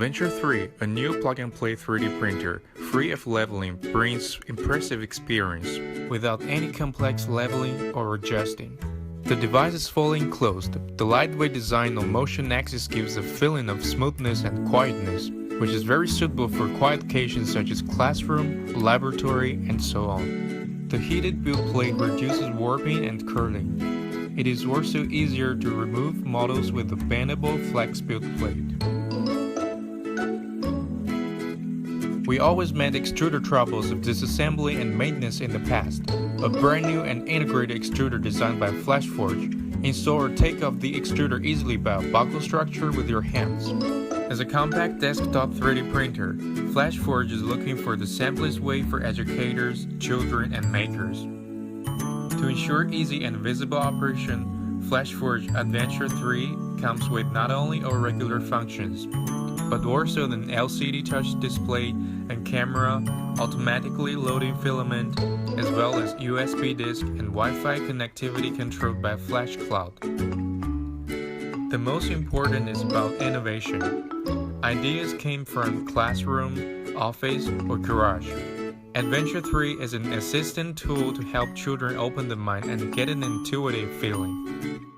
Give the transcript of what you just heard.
Adventure 3, a new plug-and-play 3D printer, free of leveling, brings impressive experience, without any complex leveling or adjusting. The device is fully enclosed. The lightweight design on motion axis gives a feeling of smoothness and quietness, which is very suitable for quiet occasions such as classroom, laboratory, and so on. The heated build plate reduces warping and curling. It is also easier to remove models with a bendable flex build plate. We always met extruder troubles of disassembly and maintenance in the past. A brand new and integrated extruder designed by FlashForge. Install or take off the extruder easily by a buckle structure with your hands. As a compact desktop 3D printer, FlashForge is looking for the simplest way for educators, children, and makers. To ensure easy and visible operation, FlashForge Adventure 3 comes with not only all regular functions, but also an LCD touch display and camera, automatically loading filament, as well as USB disk and Wi-Fi connectivity controlled by FlashCloud. The most important is about innovation. Ideas came from classroom, office, or garage. Adventure 3 is an assistant tool to help children open the mind and get an intuitive feeling.